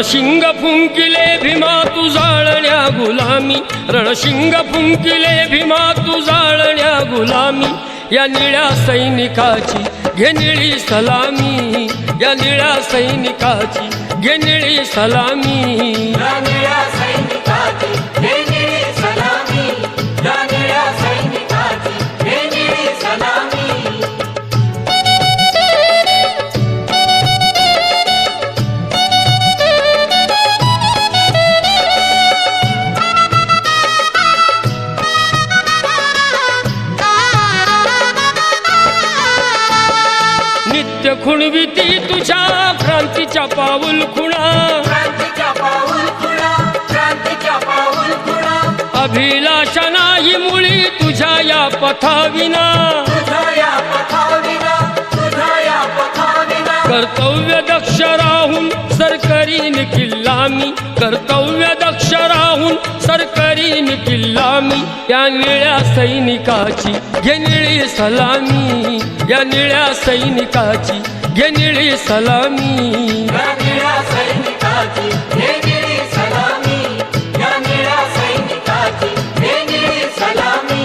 रणशिंग फुंकिले भीमा तू जाळण्या गुलामी, रणशिंग फुंकिले भीमा तू जाळण्या गुलामी. या निळ्या सैनिकाची घे निळी सलामी, या निळ्या सैनिकाची घे निळी सलामी. या निळ्या सैनिकाची घे निळी सलामी, या निळ्या सैनिकाची घे निळी सलामी. नित्य खुणविती तुझ्या क्रांतीच्या पाऊल खुणा, क्रांतीच्या पाऊल खुणा, क्रांतीच्या पाऊल खुणा. अभिलाषा नाही मुळी तुझ्या या पथाविना, तुझ्या या पथाविना, तुझ्या या पथाविना. कर्तव्य दक्ष राहून सरकरीन किल्लामी, कर्तव्य दक्ष राहून सरकरीन किल्लामी. या निळ्या सैनिकाची घे निळी सलामी, या निळ्या सैनिकाची घे निळी सलामी. या निळ्या सैनिकाची घे निळी सलामी, या निळ्या सैनिकाची घे निळी सलामी.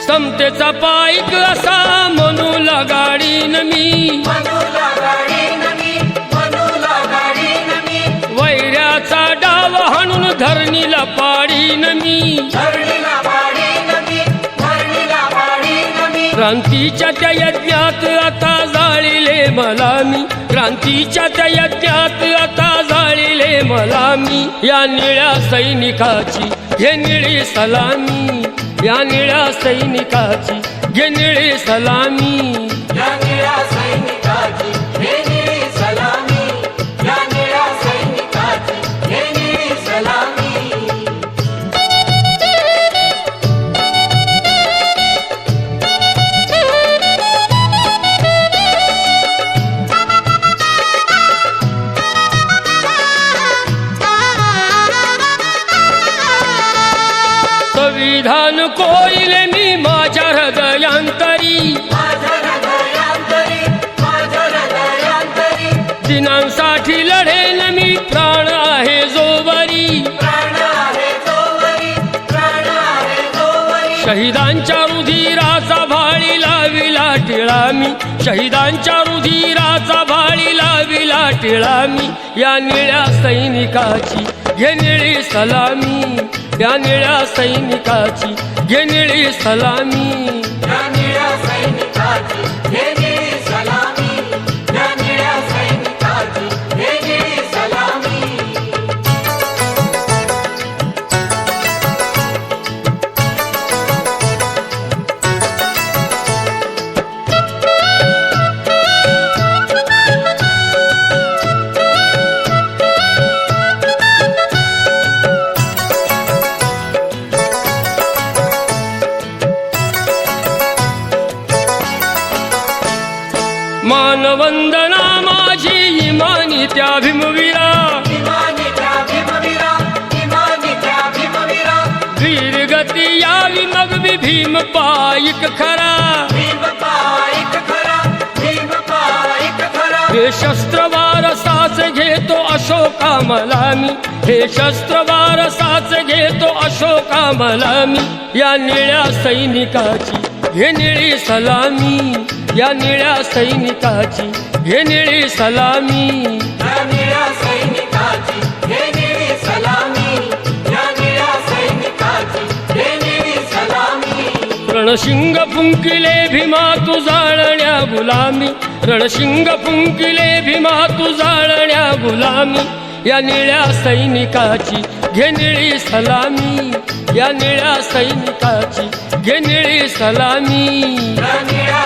समतेचा पाईक असा मनूला गाडीन मी, मनूला गाडीन मी, मनूला गाडीन मी. वैऱ्याचा डाव हाणून धरणीला पाडीन मी, धरणीला पाडीन मी, धरणीला पाडीन मी. क्रांतीच्या त्या यज्ञात आता जाळिले मला मी, क्रांतीच्या त्या यज्ञात आता जाळिले मला मी. या निळ्या सैनिकाची घे निळी सलामी, या निळ्या सैनिकाची घे निळी सलामी. या निळ्या सैनिकाची घे निळी सलामी, या निळ्या सैनिकाची घे निळी सलामी. संविधान कोइले मी माझ्या हृदयांतरी, माझ्या हृदयांतरी, माझ्या हृदयांतरी. दिनांसाठी लढेन मी प्राण आहे जोवरी, प्राण आहे जोवरी, प्राण आहे जोवरी. शहीदांच्या रुधिराचा भाळी लाविला टिळा मी, शहीदांच्या रुधिराचा भाळी लाविला टिळा मी. या निळ्या सैनिकाची घे निळी सलामी, या निळ्या सैनिकाची घे निळी सलामी. या निळ्या सैनिकाची घे निळी सलामी, या निळ्या सैनिकाची घे निळी सलामी. मानवंदना माझी इमानी त्या भीमवीरा, इमानी त्या भीमवीरा, इमानी त्या भीमवीरा. वीरगती यावी मग मी भीम पाईक खरा, भीम पाईक खरा, भीम पाईक खरा. हे शस्त्र वारसाच घेतो अशोका मला मी, हे शस्त्र वारसाच घेतो अशोका मला मी. या निळ्या सैनिकाची घे निळी सलामी, या निळ्या सैनिकाची घे निळी सलामी. या निळ्या सैनिकाची घे निळी सलामी, या निळ्या सैनिकाची घे निळी सलामी. रणशिंग फुंकिले भीमा तू जाळण्या गुलामी, रणशिंग फुंकिले भीमा तू जाळण्या गुलामी. या निळ्या सैनिकाची घे निळी सलामी, या निळ्या सैनिकाची घे निळी सलामी. या निळ्या